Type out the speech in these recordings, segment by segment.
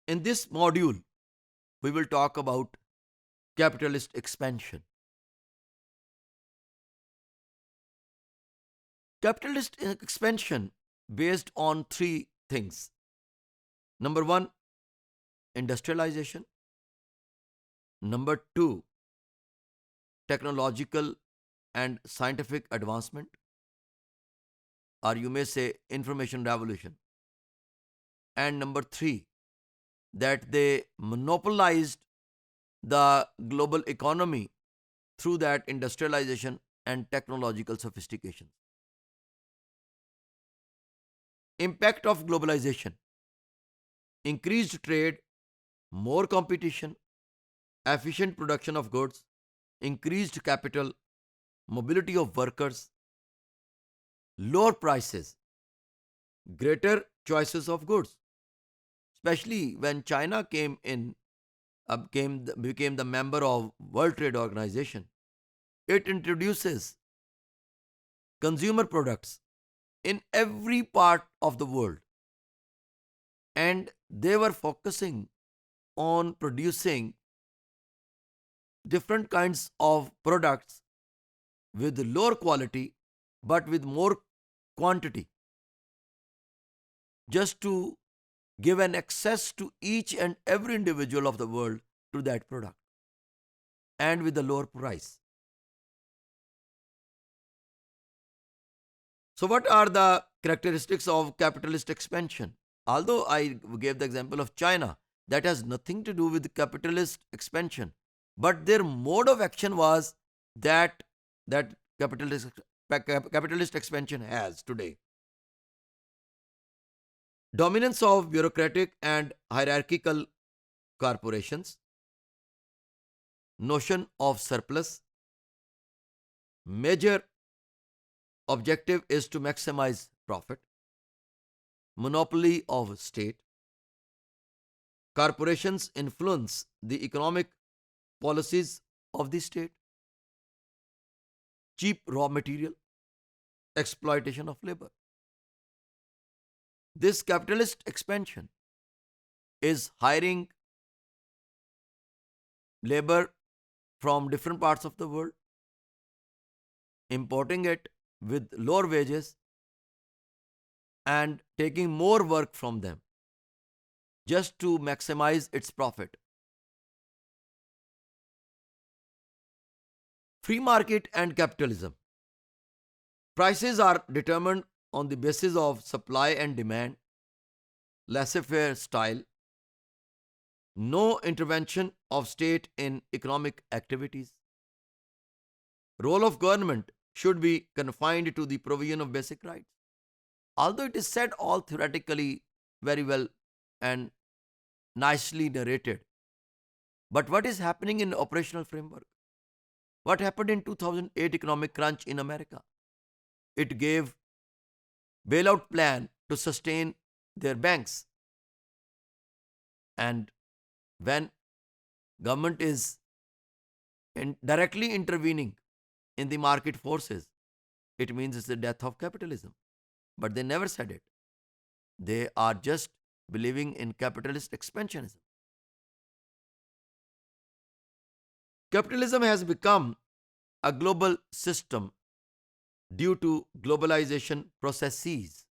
In this module, we will talk about capitalist expansion. Capitalist expansion based on three things. Number one, industrialization. Number two, technological and scientific advancement, or you may say information revolution. And number three, that they monopolized the global economy through that industrialization and technological sophistication. Impact of globalization: increased trade, more competition, efficient production of goods, increased capital, mobility of workers, lower prices, greater choices of goods. Especially when China became the member of World Trade Organization, it introduces consumer products in every part of the world, and they were focusing on producing different kinds of products with lower quality but with more quantity, just to give an access to each and every individual of the world to that product, and with a lower price. So, what are the characteristics of capitalist expansion? Although I gave the example of China, that has nothing to do with capitalist expansion, but their mode of action was that that capitalist expansion has today. Dominance of bureaucratic and hierarchical corporations, notion of surplus, major objective is to maximize profit, monopoly of state, corporations influence the economic policies of the state, cheap raw material, exploitation of labor. This capitalist expansion is hiring labor from different parts of the world, importing it with lower wages, and taking more work from them just to maximize its profit. Free market and capitalism. Prices are determined on the basis of supply and demand, laissez faire style, no intervention of state in economic activities. Role of government should be confined to the provision of basic rights. Although it is said all theoretically very well and nicely narrated, but what is happening in operational framework? What happened in 2008 economic crunch in America? It gave bailout plan to sustain their banks, and when government is directly intervening in the market forces, it means it's the death of capitalism. But they never said it. They are just believing in capitalist expansionism. Capitalism has become a global system due to globalization processes,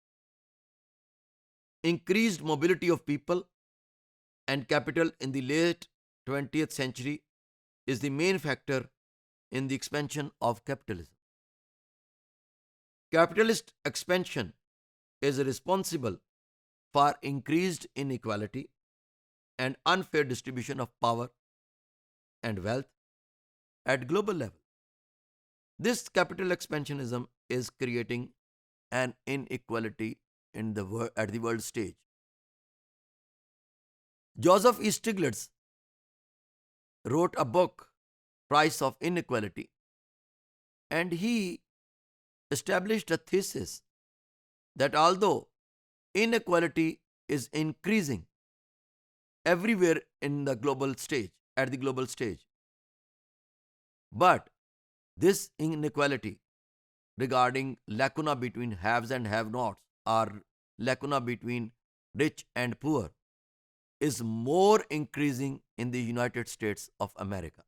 increased mobility of people and capital in the late 20th century is the main factor in the expansion of capitalism. Capitalist expansion is responsible for increased inequality and unfair distribution of power and wealth at global level. This capital expansionism is creating an inequality at the world stage. Joseph E. Stiglitz wrote a book, Price of Inequality, and he established a thesis that although inequality is increasing everywhere at the global stage, but this inequality regarding lacuna between haves and have nots, or lacuna between rich and poor, is more increasing in the United States of America.